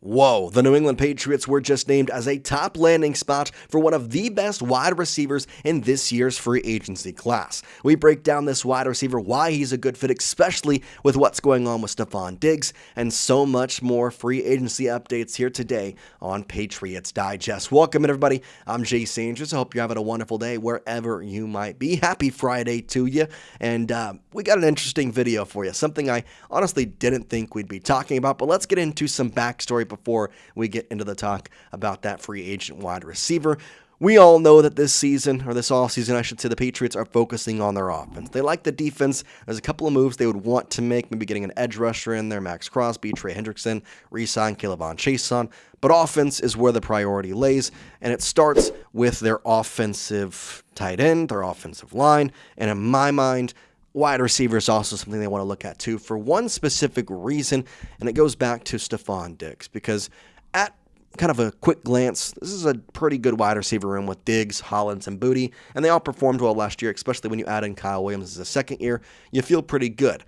Whoa, the New England Patriots were just named as a top landing spot for one of the best wide receivers in this year's free agency class. We break down this wide receiver, why he's a good fit, especially with what's going on with Stefon Diggs, and so much more free agency updates here today on Patriots Digest. Welcome, everybody. I'm Jace Andrews. I hope you're having a wonderful day wherever you might be. Happy Friday to you. And we got an interesting video for you, something I honestly didn't think we'd be talking about, but let's get into some backstory before we get into the talk about that free agent wide receiver. We all know that this season, or this offseason, I should say, the Patriots are focusing on their offense. They like the defense. There's a couple of moves they would want to make, maybe getting an edge rusher in there, Max Crosby, TreVeyon Henderson, re-sign Caleb Chase. But offense is where the priority lays, and it starts with their offensive tight end, their offensive line, and in my mind, wide receiver is also something they want to look at too for one specific reason, and it goes back to Stefon Diggs, because at kind of a quick glance, this is a pretty good wide receiver room with Diggs, Hollins, and Booty, and they all performed well last year, especially when you add in Kyle Williams as a second year. You feel pretty good.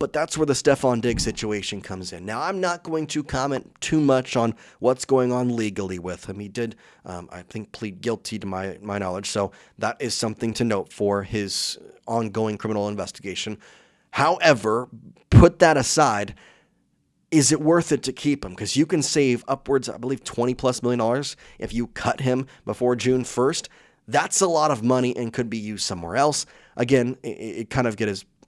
But that's where the Stefon Diggs situation comes in. Now, I'm not going to comment too much on what's going on legally with him. He did, I think, plead guilty to my knowledge, so that is something to note for his ongoing criminal investigation. However, put that aside, is it worth it to keep him? Because you can save upwards, I believe, $20+ million if you cut him before June 1st. That's a lot of money and could be used somewhere else. Again, it kind of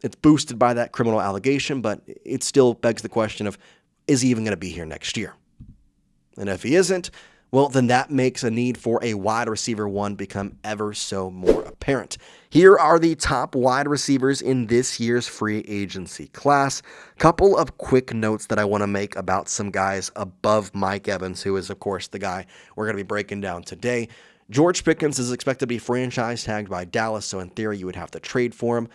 it's boosted by that criminal allegation, but it still begs the question of, is he even going to be here next year? And if he isn't, well, then that makes a need for a wide receiver one become ever so more apparent. Here are the top wide receivers in this year's free agency class. Couple of quick notes that I want to make about some guys above Mike Evans, who is, of course, the guy we're going to be breaking down today. George Pickens is expected to be franchise tagged by Dallas, so in theory, you would have to trade for him.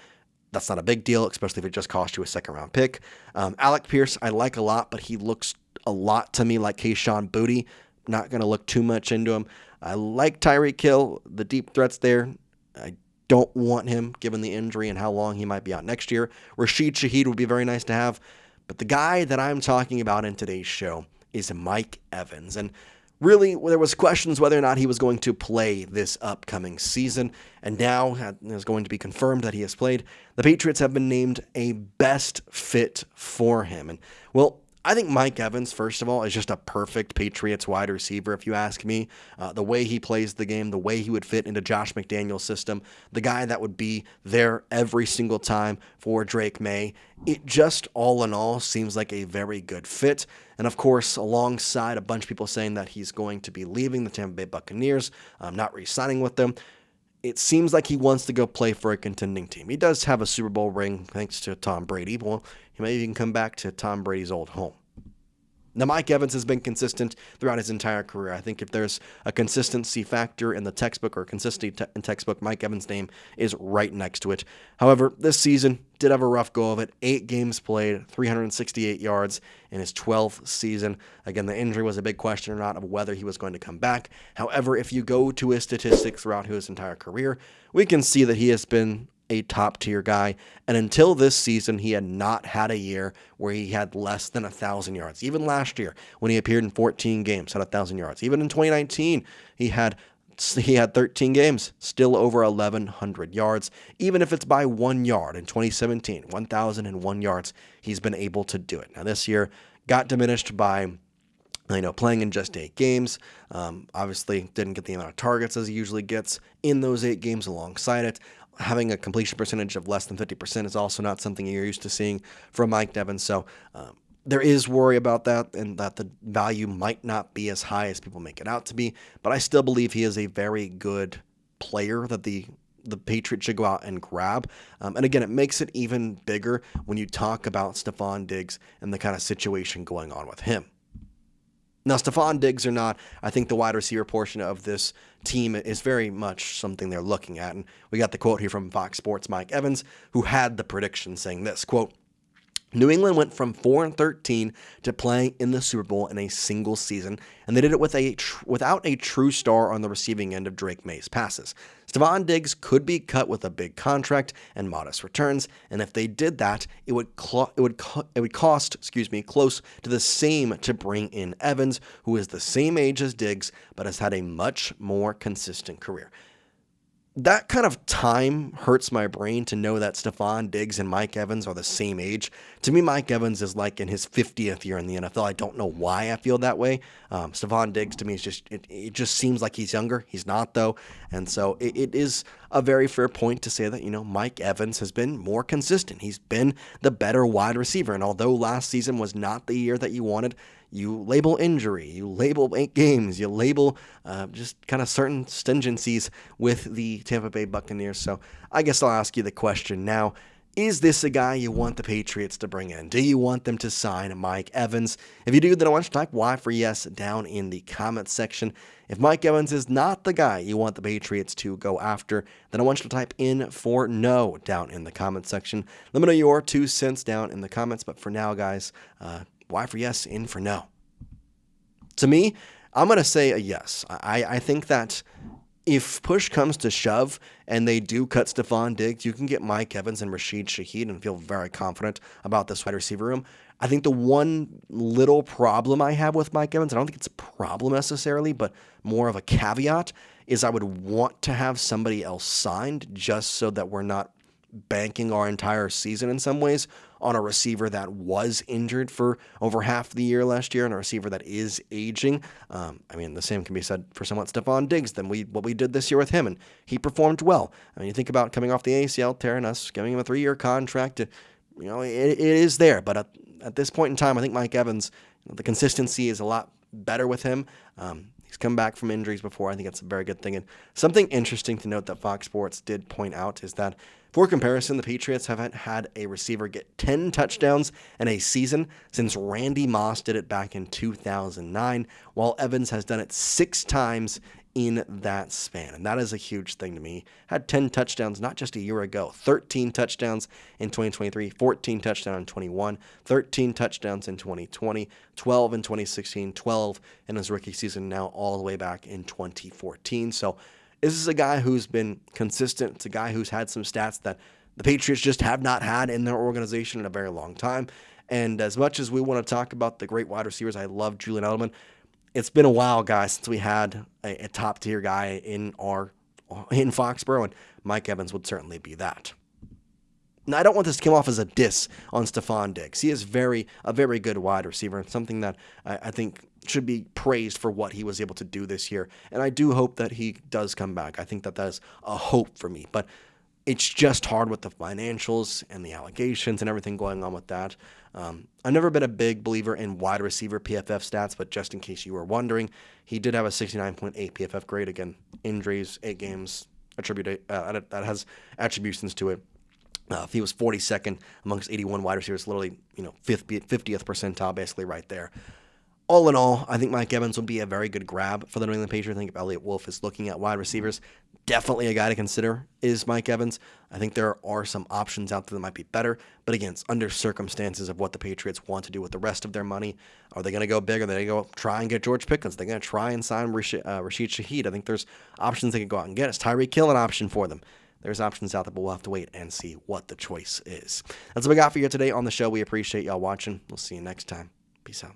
That's not a big deal, especially if it just cost you a second-round pick. Alec Pierce, I like a lot, but he looks a lot to me like Kayshon Boutte. Not going to look too much into him. I like Tyreek Hill, the deep threats there. I don't want him, given the injury and how long he might be out next year. Rashid Shaheed would be very nice to have. But the guy that I'm talking about in today's show is Mike Evans. And really, there was questions whether or not he was going to play this upcoming season, and now it's going to be confirmed that he has played. The Patriots have been named a best fit for him. And, well, I think Mike Evans, first of all, is just a perfect Patriots wide receiver, if you ask me. The way he plays the game, the way he would fit into Josh McDaniels' system, the guy that would be there every single time for Drake Maye. It just, all in all, seems like a very good fit. And, of course, alongside a bunch of people saying that he's going to be leaving the Tampa Bay Buccaneers, not re-signing with them, it seems like he wants to go play for a contending team. He does have a Super Bowl ring thanks to Tom Brady. Well, he may even come back to Tom Brady's old home. Now, Mike Evans has been consistent throughout his entire career. I think if there's a consistency factor in the textbook or consistency in textbook, Mike Evans' name is right next to it. However, this season did have a rough go of it. 8 games played, 368 yards in his 12th season. Again, the injury was a big question or not of whether he was going to come back. However, if you go to his statistics throughout his entire career, we can see that he has been a top-tier guy, and until this season, he had not had a year where he had less than 1,000 yards. Even last year, when he appeared in 14 games, had 1,000 yards. Even in 2019, he had 13 games, still over 1,100 yards. Even if it's by 1 yard in 2017, 1,001 yards, he's been able to do it. Now, this year got diminished by playing in just 8 games. Obviously, didn't get the amount of targets as he usually gets in those 8 games alongside it. Having a completion percentage of less than 50% is also not something you're used to seeing from Mike Evans. So there is worry about that, and that the value might not be as high as people make it out to be. But I still believe he is a very good player that the Patriots should go out and grab. And again, it makes it even bigger when you talk about Stefon Diggs and the kind of situation going on with him. Now, Stefon Diggs or not, I think the wide receiver portion of this team is very much something they're looking at. And we got the quote here from Fox Sports' Mike Evans, who had the prediction saying this, quote, New England went from 4-13 to playing in the Super Bowl in a single season, and they did it without a true star on the receiving end of Drake Maye's passes. Stefon Diggs could be cut with a big contract and modest returns, and if they did that, it would cost close to the same to bring in Evans, who is the same age as Diggs but has had a much more consistent career. That kind of time hurts my brain to know that Stefon Diggs and Mike Evans are the same age. To me, Mike Evans is like in his 50th year in the NFL. I don't know why I feel that way. Stefon Diggs to me is just, it just seems like he's younger. He's not though. And so it is a very fair point to say that, Mike Evans has been more consistent. He's been the better wide receiver. And although last season was not the year that you wanted, you label injury, you label 8 games, you label just kind of certain stringencies with the Tampa Bay Buccaneers. So I guess I'll ask you the question now. Is this a guy you want the Patriots to bring in? Do you want them to sign Mike Evans? If you do, then I want you to type Y for yes down in the comments section. If Mike Evans is not the guy you want the Patriots to go after, then I want you to type in for no down in the comments section. Let me know your 2 cents down in the comments. But for now, guys, Y for yes, in for no. To me, I'm going to say a yes. I think that if push comes to shove and they do cut Stefon Diggs, you can get Mike Evans and Rashid Shaheed and feel very confident about this wide receiver room. I think the one little problem I have with Mike Evans, I don't think it's a problem necessarily, but more of a caveat, is I would want to have somebody else signed just so that we're not banking our entire season in some ways on a receiver that was injured for over half the year last year and a receiver that is aging. The same can be said for somewhat Stefon Diggs than what we did this year with him, and he performed well. You think about coming off the ACL tear and us giving him a 3-year contract. It is there, but at this point in time, I think Mike Evans, the consistency is a lot better with him. He's come back from injuries before. I think that's a very good thing. And something interesting to note that Fox Sports did point out is that, for comparison, the Patriots haven't had a receiver get 10 touchdowns in a season since Randy Moss did it back in 2009, while Evans has done it 6 times in that span. And that is a huge thing to me. Had 10 touchdowns not just a year ago, 13 touchdowns in 2023, 14 touchdowns in 21, 13 touchdowns in 2020, 12 in 2016, 12 in his rookie season, now all the way back in 2014. So this is a guy who's been consistent. It's a guy who's had some stats that the Patriots just have not had in their organization in a very long time. And as much as we want to talk about the great wide receivers, I love Julian Edelman. It's been a while, guys, since we had a top-tier guy in Foxborough, and Mike Evans would certainly be that. Now, I don't want this to come off as a diss on Stefon Diggs. He is a very good wide receiver, and something that I think should be praised for what he was able to do this year. And I do hope that he does come back. I think that is a hope for me. But it's just hard with the financials and the allegations and everything going on with that. I've never been a big believer in wide receiver PFF stats, but just in case you were wondering, he did have a 69.8 PFF grade. Again, injuries, 8 games, that has attributions to it. He was 42nd amongst 81 wide receivers, literally 50th percentile, basically right there. All in all, I think Mike Evans would be a very good grab for the New England Patriots. I think if Eliot Wolf is looking at wide receivers, definitely a guy to consider is Mike Evans. I think there are some options out there that might be better, but again, it's under circumstances of what the Patriots want to do with the rest of their money. Are they going to go big? Are they going to go try and get George Pickens? Are they going to try and sign Rashid Shaheed? I think there's options they could go out and get. Is Tyreek Hill an option for them? There's options out there, but we'll have to wait and see what the choice is. That's what we got for you today on the show. We appreciate y'all watching. We'll see you next time. Peace out.